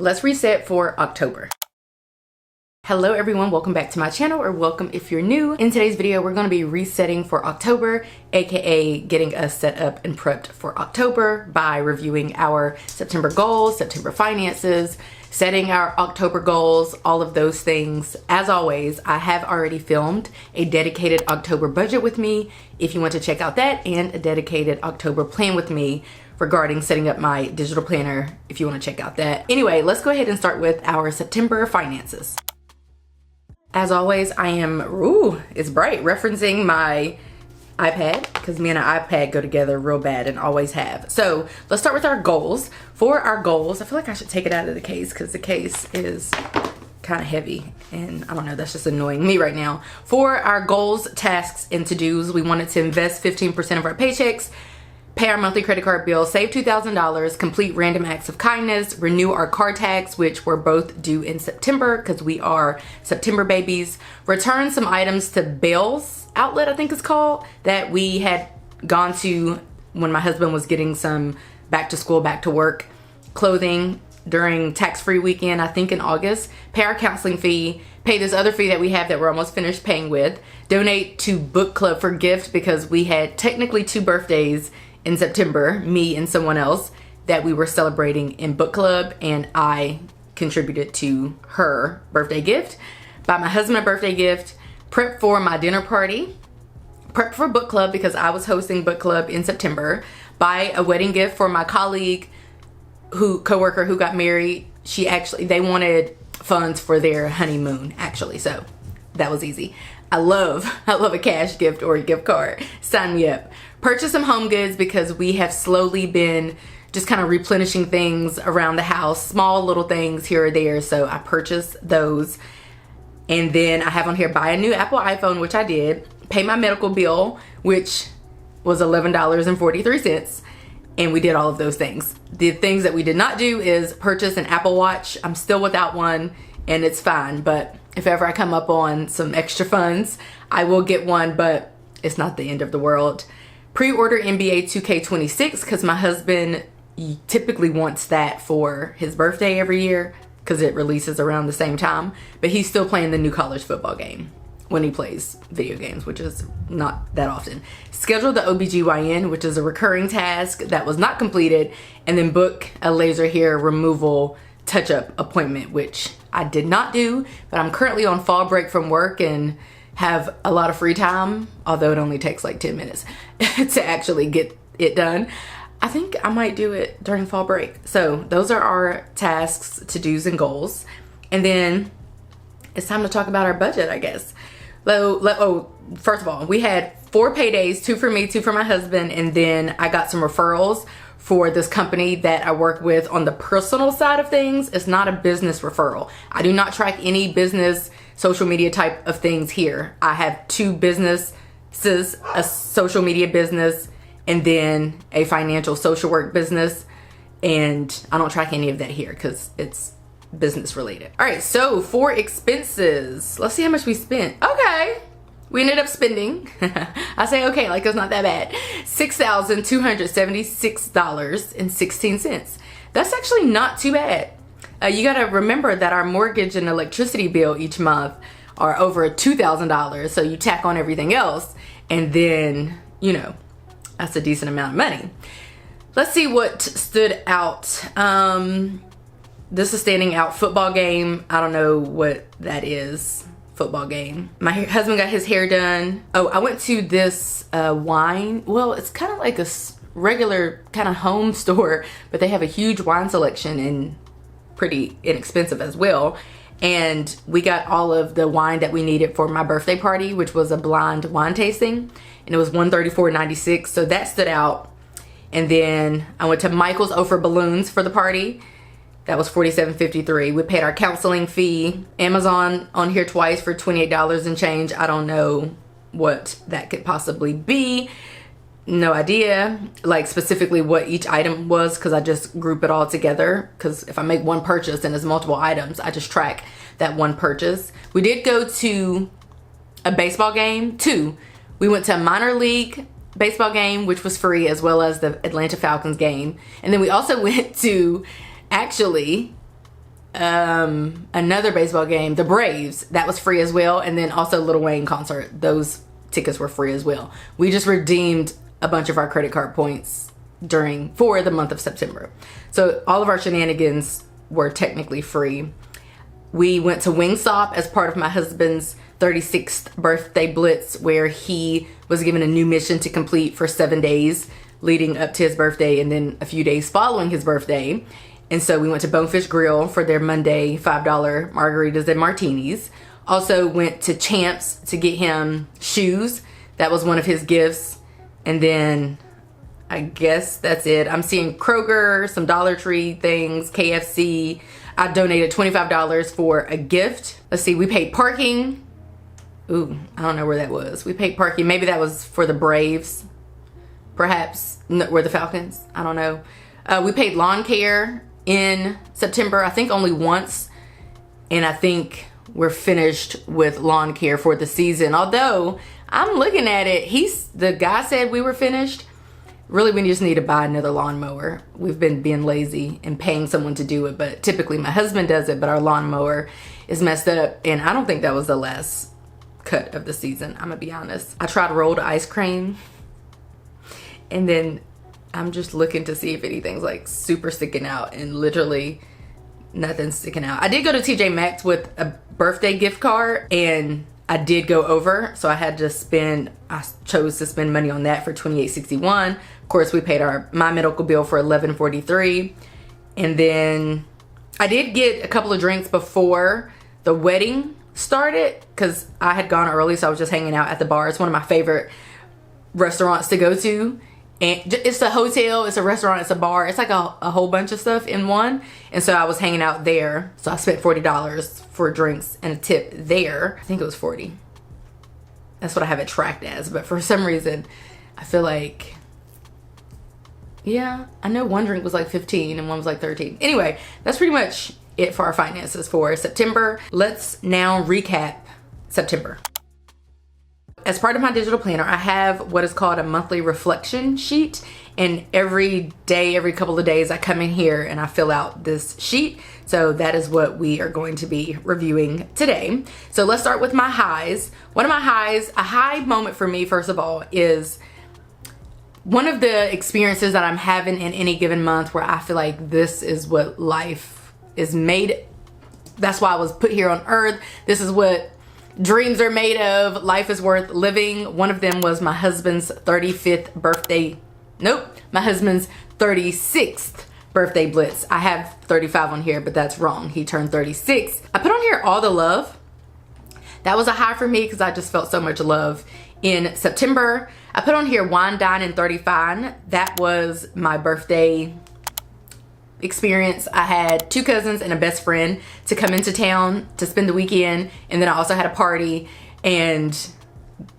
Let's reset for October. Hello everyone, welcome back to my channel, or welcome if you're new. In today's video, we're going to be resetting for October, aka getting us set up and prepped for October by reviewing our September goals, September finances, setting our October goals, all of those things. As always, I have already filmed a dedicated October budget with me if you want to check out that, and a dedicated October plan with me regarding setting up my digital planner if you want to check out that. Anyway, let's go ahead and start with our September finances. As always, I am, it's bright, referencing my iPad, because me and an iPad go together real bad and always have. So let's start with our goals. For our goals, I feel like I should take it out of the case because the case is kind of heavy and I don't know, that's just annoying me right now. For our goals, tasks, and to-dos, we wanted to invest 15% of our paychecks, pay our monthly credit card bill, save $2,000, complete random acts of kindness, renew our car tags, which were both due in September because we are September babies, return some items to Bell's Outlet, I think it's called, that we had gone to when my husband was getting some back to school, back to work clothing during tax-free weekend, I think in August, pay our counseling fee, pay this other fee that we have that we're almost finished paying with, donate to book club for gift because we had technically 2 birthdays in September, me and someone else, that we were celebrating in book club, and I contributed to her birthday gift, buy my husband a birthday gift, prep for my dinner party, prep for book club because I was hosting book club in September, buy a wedding gift for my colleague coworker who got married. They wanted funds for their honeymoon actually, so that was easy. I love a cash gift or a gift card. Sign me up. Purchase some home goods because we have slowly been just kind of replenishing things around the house, small little things here or there, so I purchased those. And then I have on here, buy a new Apple iPhone, which I did, pay my medical bill, which was $11.43, and we did all of those things. The things that we did not do is purchase an Apple Watch. I'm still without one, and it's fine, but if ever I come up on some extra funds, I will get one, but it's not the end of the world. Pre-order NBA 2K26 because my husband typically wants that for his birthday every year because it releases around the same time, but he's still playing the new college football game when he plays video games, which is not that often. Schedule the OBGYN, which is a recurring task that was not completed, and then book a laser hair removal touch-up appointment, which I did not do, but I'm currently on fall break from work and have a lot of free time, although it only takes like 10 minutes to actually get it done. I think I might do it during fall break. So those are our tasks, to-dos, and goals. And then it's time to talk about our budget, I guess. First of all, we had 4 paydays, 2 for me, 2 for my husband, and then I got some referrals for this company that I work with on the personal side of things. It's not a business referral. I do not track any business social media type of things here. I have 2 businesses, a social media business and then a financial social work business, and I don't track any of that here because it's business related. All right, so for expenses, let's see how much we spent. Okay, we ended up spending, I say okay like it's not that bad, $6,276.16. That's actually not too bad. You gotta remember that our mortgage and electricity bill each month are over $2,000, so you tack on everything else, and then, you know, that's a decent amount of money. Let's see what stood out. This is standing out. Football game. I don't know what that is. Football game. My husband got his hair done. Oh, I went to this wine. Well, it's kind of like a regular kind of home store, but they have a huge wine selection and pretty inexpensive as well. And we got all of the wine that we needed for my birthday party, which was a blind wine tasting, and it was $134.96, so that stood out. And then I went to Michael's for balloons for the party. That was $47.53. We paid our counseling fee. Amazon on here twice for $28 and change. I don't know what that could possibly be. No idea, like specifically what each item was, because I just group it all together, because if I make one purchase and there's multiple items, I just track that one purchase. We did go to a baseball game, 2. We went to a minor league baseball game, which was free, as well as the Atlanta Falcons game. And then we also went to actually another baseball game, the Braves, that was free as well. And then also Lil Wayne concert, those tickets were free as well. We just redeemed a bunch of our credit card points for the month of September. So all of our shenanigans were technically free. We went to Wingstop as part of my husband's 36th birthday blitz, where he was given a new mission to complete for 7 days leading up to his birthday and then a few days following his birthday. And so we went to Bonefish Grill for their Monday $5 margaritas and martinis. Also went to Champs to get him shoes. That was one of his gifts. And then I guess that's it. I'm seeing Kroger, some Dollar Tree things, KFC. I donated $25 for a gift. Let's see, we paid parking. Ooh, I don't know where that was. We paid parking. Maybe that was for the Braves. Perhaps, were the Falcons? I don't know. We paid lawn care in September, I think only once. And I think we're finished with lawn care for the season. Although, I'm looking at it, the guy said we were finished. Really, we just need to buy another lawnmower. We've been being lazy and paying someone to do it, but typically my husband does it, but our lawnmower is messed up, and I don't think that was the last cut of the season, I'm gonna be honest. I tried rolled ice cream, and then I'm just looking to see if anything's like super sticking out, and literally nothing's sticking out. I did go to TJ Maxx with a birthday gift card, and I did go over, so I chose to spend money on that for $28.61. Of course, we paid my medical bill for $11.43. And then I did get a couple of drinks before the wedding started because I had gone early, so I was just hanging out at the bar. It's one of my favorite restaurants to go to. And it's a hotel, it's a restaurant, it's a bar. It's like a whole bunch of stuff in one. And so I was hanging out there. So I spent $40 for drinks and a tip there. I think it was 40. That's what I have it tracked as. But for some reason, I feel like, yeah, I know one drink was like 15 and one was like 13. Anyway, that's pretty much it for our finances for September. Let's now recap September. As part of my digital planner, I have what is called a monthly reflection sheet. And every day, every couple of days, I come in here and I fill out this sheet. So that is what we are going to be reviewing today. So let's start with my highs. One of my highs, a high moment for me, first of all, is one of the experiences that I'm having in any given month where I feel like this is what life is made. That's why I was put here on earth. This is what dreams are made of. Life is worth living. One of them was my husband's 35th birthday. Nope, my husband's 36th birthday blitz. I have 35 on here, but that's wrong. He turned 36. I put on here all the love. That was a high for me because I just felt so much love in September. I put on here wine, dine, and 35. That was my birthday experience. I had 2 cousins and a best friend to come into town to spend the weekend, and then I also had a party, and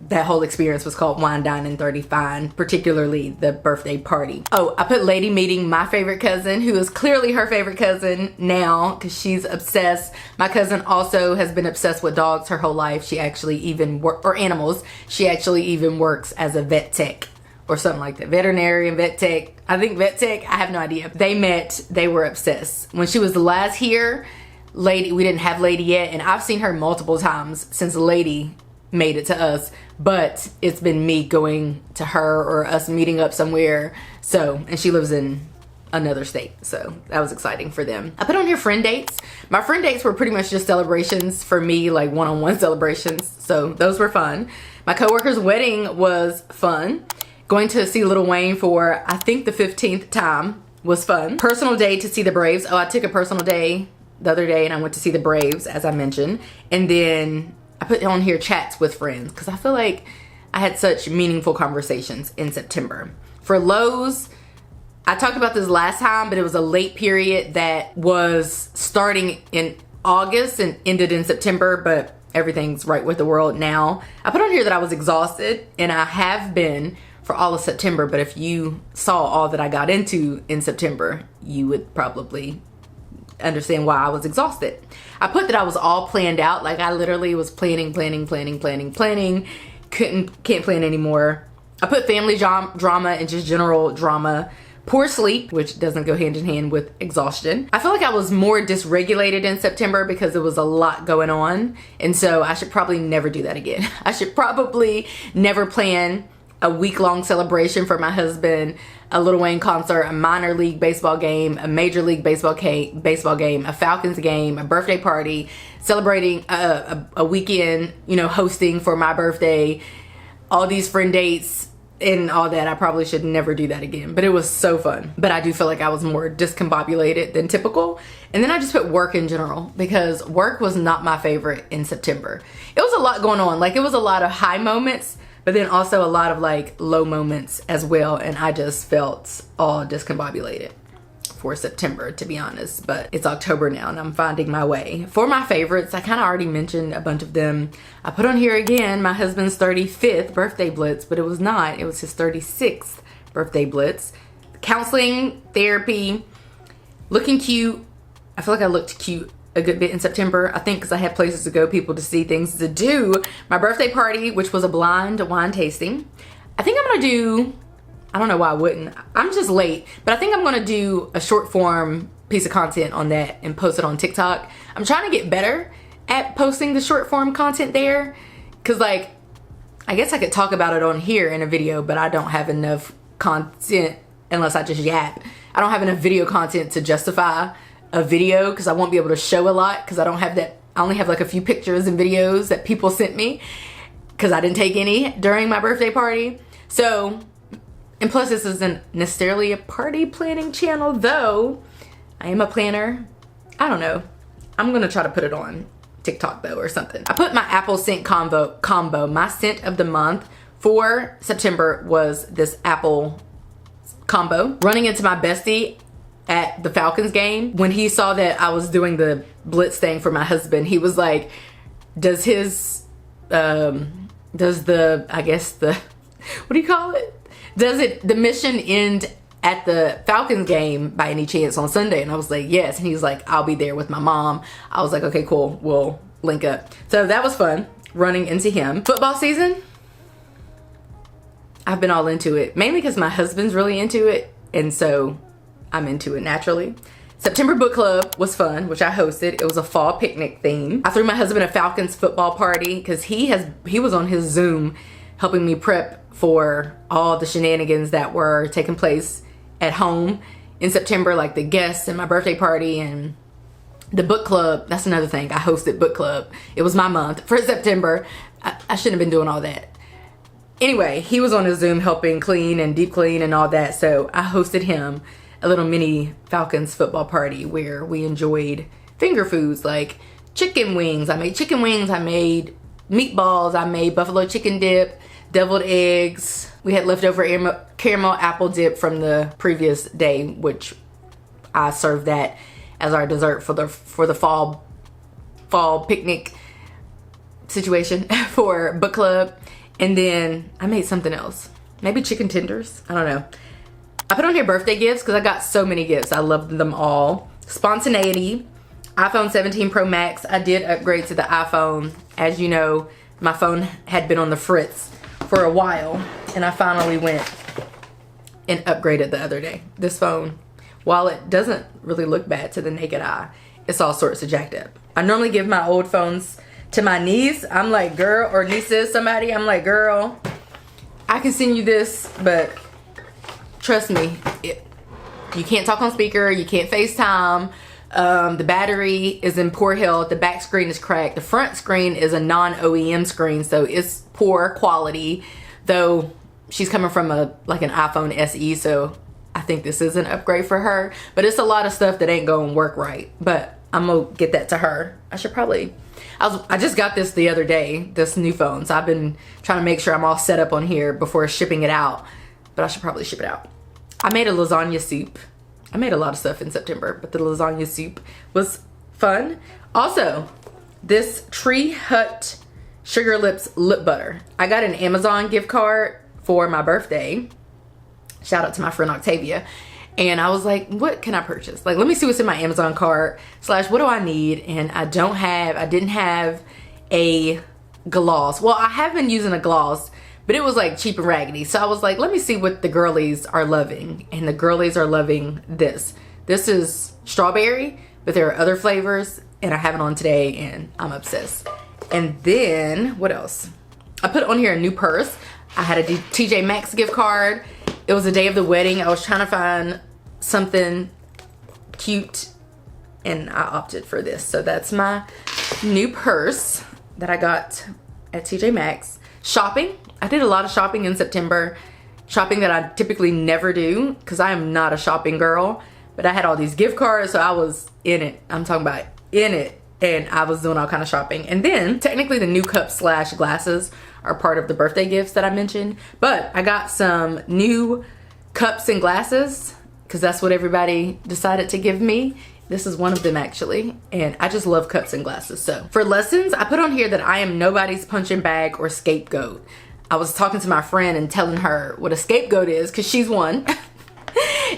that whole experience was called Wine, Dine, and 35, particularly the birthday party. Oh, I put Lady meeting my favorite cousin, who is clearly her favorite cousin now because she's obsessed. My cousin also has been obsessed with dogs her whole life. She actually even or animals. She actually even works as a vet tech or something like that. Veterinarian, vet tech. I think vet tech, I have no idea. They met, they were obsessed. When she was last here, Lady, we didn't have Lady yet, and I've seen her multiple times since Lady made it to us, but it's been me going to her or us meeting up somewhere. So, and she lives in another state, so that was exciting for them. I put on here friend dates. My friend dates were pretty much just celebrations for me, like one-on-one celebrations, so those were fun. My coworker's wedding was fun. Going to see Lil Wayne for, I think, the 15th time was fun. Personal day to see the Braves. Oh, I took a personal day the other day and I went to see the Braves, as I mentioned. And then I put on here chats with friends because I feel like I had such meaningful conversations in September. For lows, I talked about this last time, but it was a late period that was starting in August and ended in September, but everything's right with the world now. I put on here that I was exhausted, and I have been for all of September, but if you saw all that I got into in September, you would probably understand why I was exhausted. I put that I was all planned out. Like I literally was planning. Can't plan anymore. I put family drama and just general drama. poor sleep, which doesn't go hand in hand with exhaustion. I feel like I was more dysregulated in September because there was a lot going on. And so I should probably never do that again. I should probably never plan a week-long celebration for my husband, a Lil Wayne concert, a minor league baseball game, a major league baseball game, a Falcons game, a birthday party, celebrating a weekend, you know, hosting for my birthday, all these friend dates and all that. I probably should never do that again, but it was so fun. But I do feel like I was more discombobulated than typical. And then I just put work in general because work was not my favorite in September. It was a lot going on. Like, it was a lot of high moments, but then also a lot of like low moments as well. And I just felt all discombobulated for September, to be honest. But it's October now and I'm finding my way. For my favorites, I kind of already mentioned a bunch of them. I put on here again my husband's 35th birthday blitz, but it was not. It was his 36th birthday blitz. Counseling, therapy, looking cute. I feel like I looked cute a good bit in September, I think, because I had places to go, people to see, things to do. My birthday party, which was a blind wine tasting. I think I'm gonna do, I don't know why I wouldn't, I'm just late, but I think I'm gonna do a short form piece of content on that and post it on TikTok. I'm trying to get better at posting the short form content there, because like, I guess I could talk about it on here in a video, but I don't have enough content unless I just yap. I don't have enough video content to justify a video because I won't be able to show a lot because I don't have that. I only have like a few pictures and videos that people sent me because I didn't take any during my birthday party. So, and plus this isn't necessarily a party planning channel, though I am a planner. I don't know. I'm gonna try to put it on TikTok though or something. I put my Apple scent combo. My scent of the month for September was this Apple combo. Running into my bestie at the Falcons game, when he saw that I was doing the blitz thing for my husband, he was like, does the, I guess the, what do you call it? The mission end at the Falcons game by any chance on Sunday? And I was like, yes. And he was like, I'll be there with my mom. I was like, okay, cool, we'll link up. So that was fun, running into him. Football season, I've been all into it, mainly because my husband's really into it. And so I'm into it naturally. September book club was fun, which I hosted. It was a fall picnic theme. I threw my husband a Falcons football party because he was on his Zoom helping me prep for all the shenanigans that were taking place at home in September, like the guests and my birthday party and the book club. That's another thing. I hosted book club. It was my month for September. I shouldn't have been doing all that. Anyway, he was on his Zoom helping clean and deep clean and all that. So I hosted him a little mini Falcons football party where we enjoyed finger foods like chicken wings. I made chicken wings, I made meatballs, I made buffalo chicken dip, deviled eggs. We had leftover caramel apple dip from the previous day, which I served that as our dessert for the fall picnic situation for book club. And then I made something else, maybe chicken tenders, I don't know. I put on here birthday gifts because I got so many gifts. I loved them all. Spontaneity, iPhone 17 Pro Max. I did upgrade to the iPhone. As you know, my phone had been on the fritz for a while, and I finally went and upgraded the other day. This phone, while it doesn't really look bad to the naked eye, it's all sorts of jacked up. I normally give my old phones to my niece. I'm like, girl, or nieces, somebody, I'm like, girl, I can send you this, but trust me, you can't talk on speaker, you can't FaceTime, the battery is in poor health, the back screen is cracked, the front screen is a non-OEM screen, so it's poor quality, though she's coming from an iPhone SE, so I think this is an upgrade for her, but it's a lot of stuff that ain't gonna work right, but I'm gonna get that to her. I just got this the other day, this new phone, so I've been trying to make sure I'm all set up on here before shipping it out, but I should probably ship it out. I made a lasagna soup. I made a lot of stuff in September, but the lasagna soup was fun. Also, this Tree Hut Sugar Lips lip butter. I got an Amazon gift card for my birthday. Shout out to my friend Octavia. And I was like, what can I purchase? Like, let me see what's in my Amazon cart / what do I need? And I didn't have a gloss. Well, I have been using a gloss, but it was like cheap and raggedy. So I was like, let me see what the girlies are loving. And the girlies are loving this. This is strawberry, but there are other flavors, and I have it on today and I'm obsessed. And then what else? I put on here a new purse. I had a TJ Maxx gift card. It was the day of the wedding. I was trying to find something cute and I opted for this. So that's my new purse that I got at TJ Maxx. Shopping. I did a lot of shopping in September. Shopping that I typically never do because I am not a shopping girl. But I had all these gift cards, so I was in it. I'm talking about in it. And I was doing all kind of shopping. And then technically the new cups / glasses are part of the birthday gifts that I mentioned. But I got some new cups and glasses because that's what everybody decided to give me. This is one of them actually. And I just love cups and glasses. So for lessons, I put on here that I am nobody's punching bag or scapegoat. I was talking to my friend and telling her what a scapegoat is because she's one.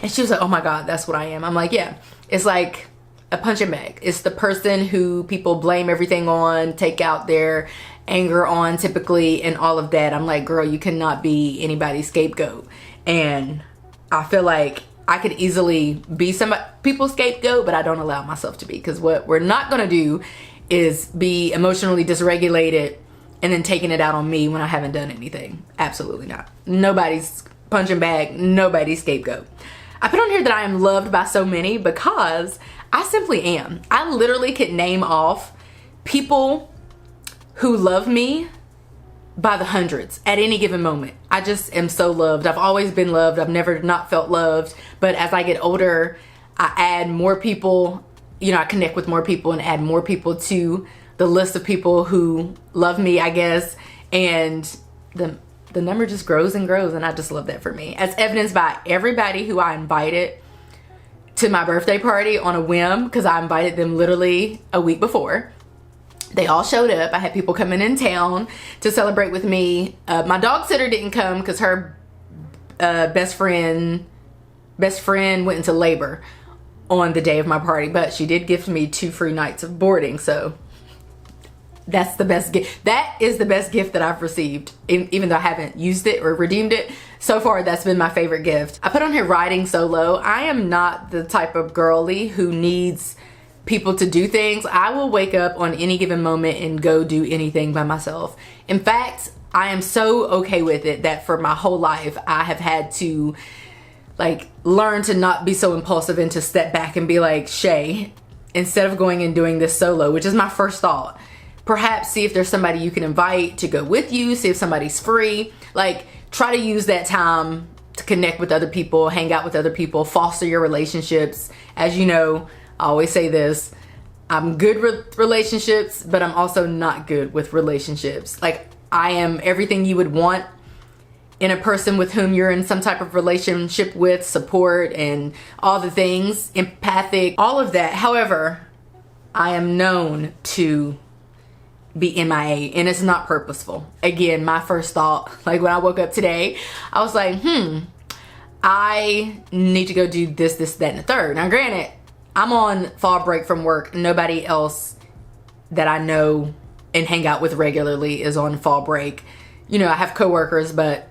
And she was like, oh my God, that's what I am. I'm like, yeah, it's like a punching bag. It's the person who people blame everything on, take out their anger on typically and all of that. I'm like, girl, you cannot be anybody's scapegoat. And I feel like I could easily be some people's scapegoat, but I don't allow myself to be, because what we're not gonna do is be emotionally dysregulated and then taking it out on me when I haven't done anything. Absolutely not. Nobody's punching bag, nobody's scapegoat. I put on here that I am loved by so many because I simply am. I literally could name off people who love me by the hundreds at any given moment. I just am so loved. I've always been loved. I've never not felt loved. But as I get older, I add more people, you know, I connect with more people and add more people to the list of people who love me, I guess. And the number just grows and grows, and I just love that for me. As evidenced by everybody who I invited to my birthday party on a whim, because I invited them literally a week before. They all showed up. I had people coming in town to celebrate with me. My dog sitter didn't come because her best friend went into labor on the day of my party, but she did gift me 2 free nights of boarding, so that's the best gift. That is the best gift that I've received, even though I haven't used it or redeemed it. So far, that's been my favorite gift. I put on here riding solo. I am not the type of girly who needs people to do things. I will wake up on any given moment and go do anything by myself. In fact, I am so okay with it that for my whole life, I have had to like learn to not be so impulsive and to step back and be like, Shay, instead of going and doing this solo, which is my first thought, perhaps see if there's somebody you can invite to go with you, see if somebody's free. Like, try to use that time to connect with other people, hang out with other people, foster your relationships. As you know, I always say this, I'm good with relationships, but I'm also not good with relationships. Like, I am everything you would want in a person with whom you're in some type of relationship with, support and all the things, empathic, all of that. However, I am known to be MIA, and it's not purposeful. Again, my first thought, like when I woke up today, I was like, I need to go do this, that, and the third. Now granted, I'm on fall break from work. Nobody else that I know and hang out with regularly is on fall break. You know, I have coworkers, but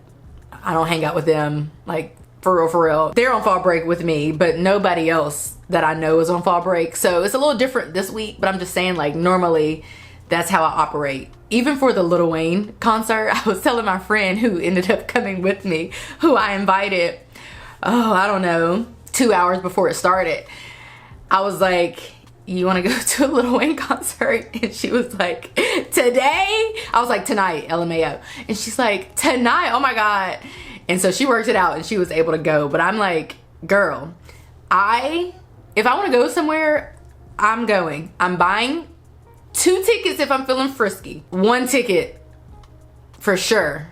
I don't hang out with them like for real. They're on fall break with me, but nobody else that I know is on fall break. So it's a little different this week, but I'm just saying, like, normally that's how I operate. Even for the Lil Wayne concert, I was telling my friend who ended up coming with me, who I invited, I don't know, 2 hours before it started. I was like, you want to go to a Lil Wayne concert? And she was like, today? I was like, tonight, LMAO. And she's like, tonight? Oh my God. And so she worked it out and she was able to go. But I'm like, girl, if I want to go somewhere, I'm going. I'm buying 2 tickets if I'm feeling frisky. 1 ticket for sure.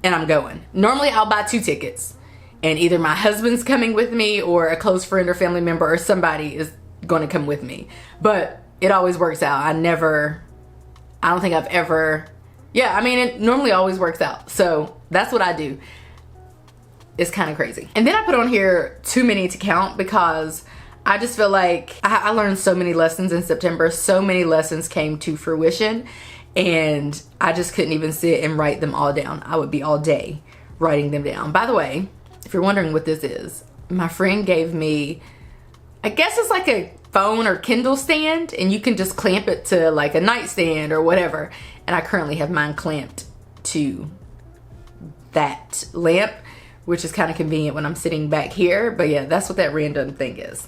And I'm going. Normally I'll buy 2 tickets. And either my husband's coming with me or a close friend or family member or somebody is going to come with me. But it always works out. I don't think I've ever, it normally always works out. So that's what I do. It's kind of crazy. And then I put on here too many to count because I just feel like I learned so many lessons in September. So many lessons came to fruition. and I just couldn't even sit and write them all down. I would be all day writing them down. By the way, if you're wondering what this is, my friend gave me, I guess it's like a phone or Kindle stand, and you can just clamp it to like a nightstand or whatever. And I currently have mine clamped to that lamp, which is kind of convenient when I'm sitting back here. But yeah, that's what that random thing is.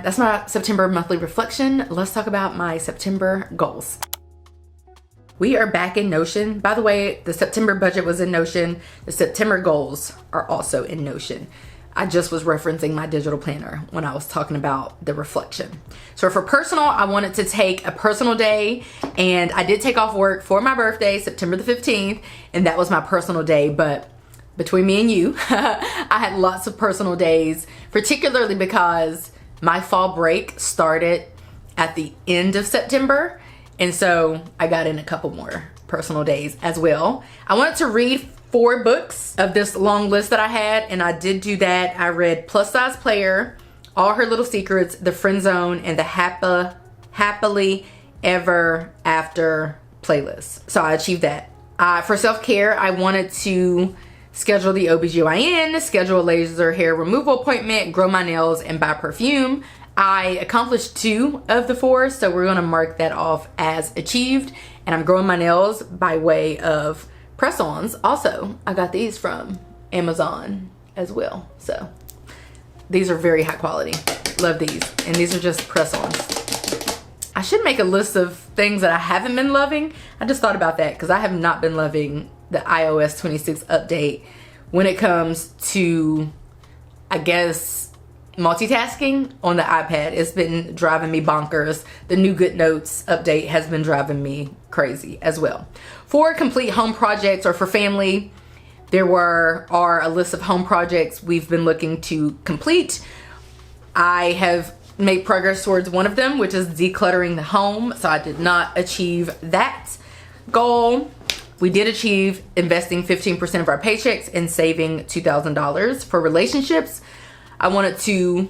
That's my September monthly reflection. Let's talk about my September goals. We are back in Notion. By the way, the September budget was in Notion. The September goals are also in Notion. I just was referencing my digital planner when I was talking about the reflection. So for personal, I wanted to take a personal day, and I did take off work for my birthday, September the 15th, and that was my personal day. But between me and you, I had lots of personal days, particularly because my fall break started at the end of September. And so I got in a couple more personal days as well. I wanted to read 4 books of this long list that I had, and I did do that. I read Plus Size Player, All Her Little Secrets, The Friend Zone, and the Happily Ever After playlist. So I achieved that. For self-care, I wanted to schedule the OBGYN, schedule a laser hair removal appointment, grow my nails, and buy perfume. I accomplished 2 of the 4, so we're gonna mark that off as achieved. And I'm growing my nails by way of press-ons. Also, I got these from Amazon as well. So these are very high quality. Love these. And these are just press-ons. I should make a list of things that I haven't been loving. I just thought about that because I have not been loving the iOS 26 update when it comes to, I guess, multitasking on the iPad. It's been driving me bonkers. The new GoodNotes update has been driving me crazy as well. For complete home projects or for family, there are a list of home projects we've been looking to complete. I have made progress towards one of them, which is decluttering the home. So I did not achieve that goal. We did achieve investing 15% of our paychecks and saving $2,000 for relationships. I wanted to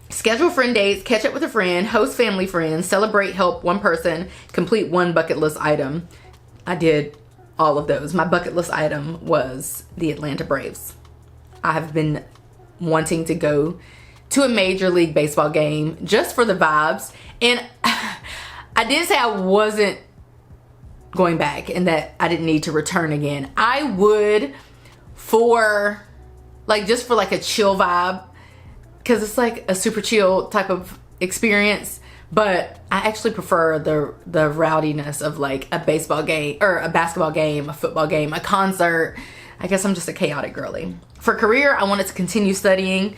schedule friend dates, catch up with a friend, host family friends, celebrate, help one person, complete 1 bucket list item. I did all of those. My bucket list item was the Atlanta Braves. I have been wanting to go to a Major League Baseball game just for the vibes. And I did say I wasn't going back and that I didn't need to return again. I would for like, just for like a chill vibe, because it's like a super chill type of experience. But I actually prefer the rowdiness of like a baseball game or a basketball game, a football game, a concert. I guess I'm just a chaotic girly. For career, I wanted to continue studying.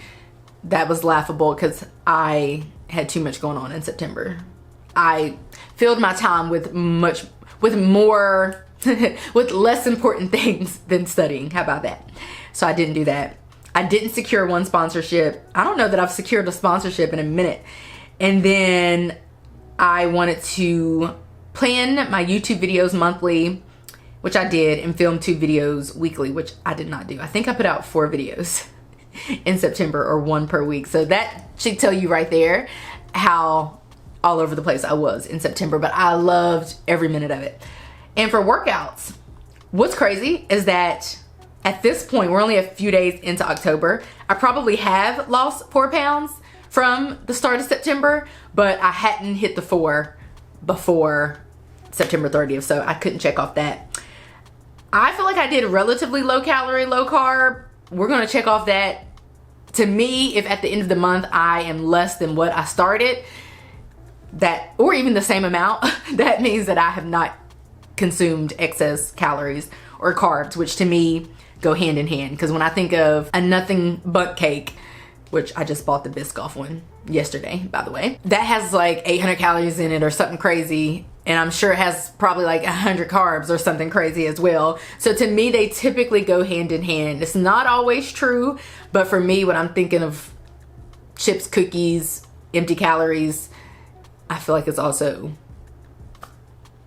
That was laughable because I had too much going on in September. I filled my time with more with less important things than studying. How about that? So I didn't do that. I didn't secure one sponsorship. I don't know that I've secured a sponsorship in a minute. And then I wanted to plan my YouTube videos monthly, which I did, and film 2 videos weekly, which I did not do. I think I put out 4 videos in September, or 1 per week. So that should tell you right there how all over the place I was in September, but I loved every minute of it. And for workouts, what's crazy is that at this point, we're only a few days into October. I probably have lost 4 pounds from the start of September, but I hadn't hit the 4 before September 30th, so I couldn't check off that. I feel like I did relatively low calorie, low carb. We're gonna check off that. To me, if at the end of the month I am less than what I started, that, or even the same amount, that means that I have not consumed excess calories or carbs, which to me go hand in hand. Because when I think of a nothing but cake, which I just bought the Biscoff one yesterday, by the way, that has like 800 calories in it or something crazy. And I'm sure it has probably like 100 carbs or something crazy as well. So to me, they typically go hand in hand. It's not always true, but for me, when I'm thinking of chips, cookies, empty calories, I feel like it's also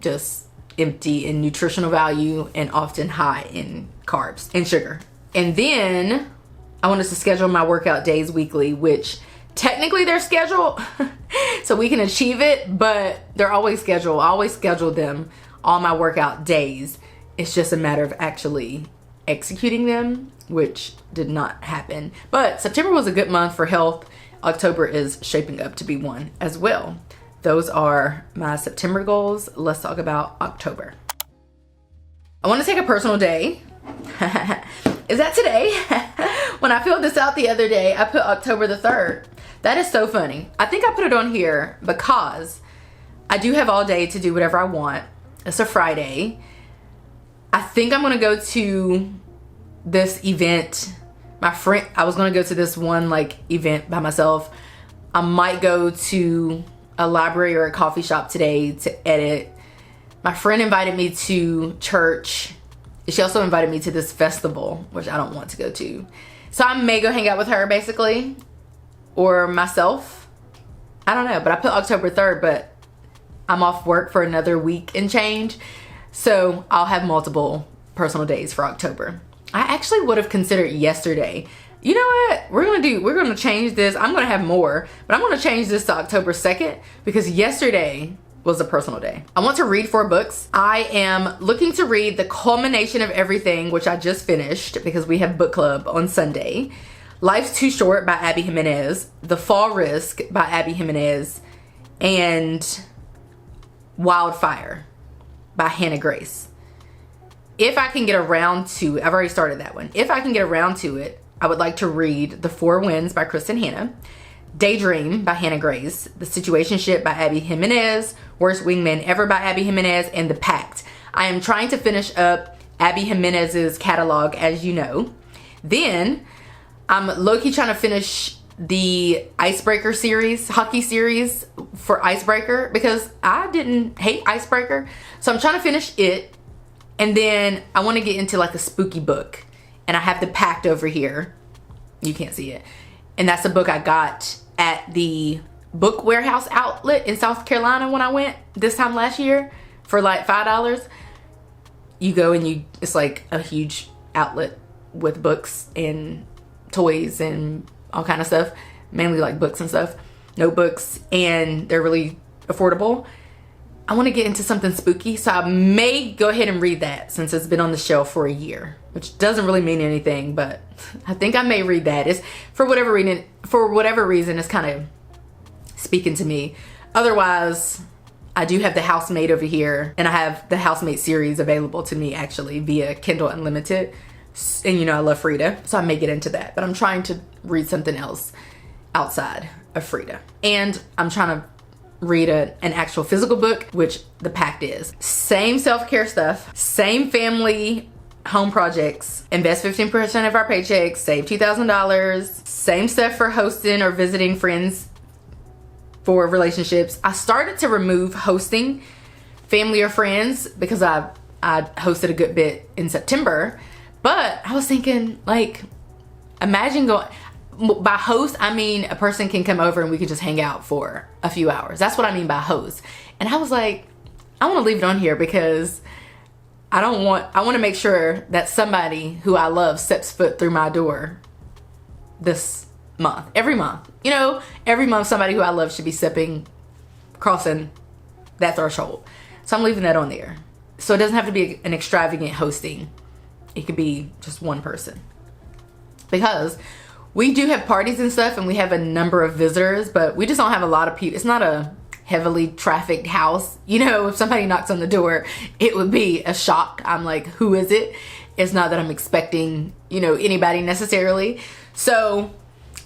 just empty in nutritional value and often high in carbs and sugar. And then I want us to schedule my workout days weekly, which technically they're scheduled so we can achieve it, but they're always scheduled. I always schedule them on my workout days. It's just a matter of actually executing them, which did not happen. But September was a good month for health. October is shaping up to be one as well. Those are my September goals. Let's talk about October. I want to take a personal day. Is that today? When I filled this out the other day, I put October the 3rd. That is so funny. I think I put it on here because I do have all day to do whatever I want. It's a Friday. I think I'm gonna go to this event. I was gonna go to this one like event by myself. I might go to a library or a coffee shop today to edit. My friend invited me to church. She also invited me to this festival, which I don't want to go to. So I may go hang out with her basically, or myself. I don't know, but I put October 3rd, but I'm off work for another week and change. So I'll have multiple personal days for October. I actually would have considered yesterday. You know what? We're gonna change this. I'm gonna have more, but I'm gonna change this to October 2nd because yesterday was a personal day. I want to read 4 books. I am looking to read The Culmination of Everything, which I just finished because we have book club on Sunday. Life's Too Short by Abby Jimenez. The Fall Risk by Abby Jimenez. And Wildfire by Hannah Grace. If I can get around to, I've already started that one. If I can get around to it, I would like to read The Four Winds by Kristen Hanna. Daydream by Hannah Grace, The Situationship by Abby Jimenez, Worst Wingman Ever by Abby Jimenez, and The Pact. I am trying to finish up Abby Jimenez's catalog, as you know. Then I'm low-key trying to finish the Icebreaker series, hockey series for Icebreaker, because I didn't hate Icebreaker. So I'm trying to finish it. And then I want to get into like a spooky book. And I have The Pact over here. You can't see it. And that's a book I got at the Book Warehouse outlet in South Carolina when I went this time last year for like $5. You go and it's like a huge outlet with books and toys and all kind of stuff, mainly like books and stuff, notebooks, and they're really affordable. I want to get into something spooky, so I may go ahead and read that since it's been on the shelf for a year, which doesn't really mean anything, but I think I may read that. It's for whatever reason, it's kind of speaking to me. Otherwise, I do have The Housemaid over here, and I have the Housemaid series available to me actually via Kindle Unlimited. And you know I love Frida, so I may get into that, but I'm trying to read something else outside of Frida. And I'm trying to read an actual physical book, which The Pact is. Same self-care stuff, same family home projects, invest 15% of our paychecks, save $2,000, same stuff for hosting or visiting friends for relationships. I started to remove hosting family or friends because I hosted a good bit in September, but I was thinking, like, imagine going, by host, I mean a person can come over and we can just hang out for a few hours. That's what I mean by host. And I was like, I want to leave it on here because I want to make sure that somebody who I love steps foot through my door this month. Every month. You know, every month somebody who I love should be crossing that threshold. So I'm leaving that on there. So it doesn't have to be an extravagant hosting. It could be just one person. Because we do have parties and stuff and we have a number of visitors, but we just don't have a lot of people. It's not a heavily trafficked house. You know, if somebody knocks on the door, it would be a shock. I'm like, who is it? It's not that I'm expecting, you know, anybody necessarily. So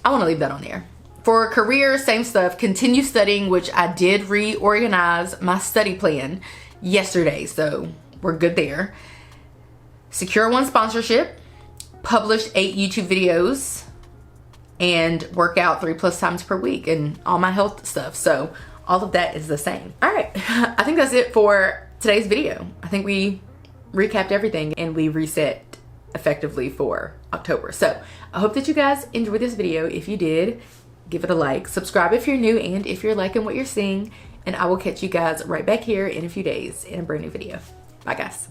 I want to leave that on there. For career, same stuff. Continue studying, which I did reorganize my study plan yesterday. So we're good there. Secure one sponsorship. Publish 8 YouTube videos. And work out 3+ times per week and all my health stuff. So all of that is the same. All right, I think that's it for today's video. I think we recapped everything and we reset effectively for October. So I hope that you guys enjoyed this video. If you did, give it a like, subscribe if you're new, and if you're liking what you're seeing, and I will catch you guys right back here in a few days in a brand new video. Bye guys.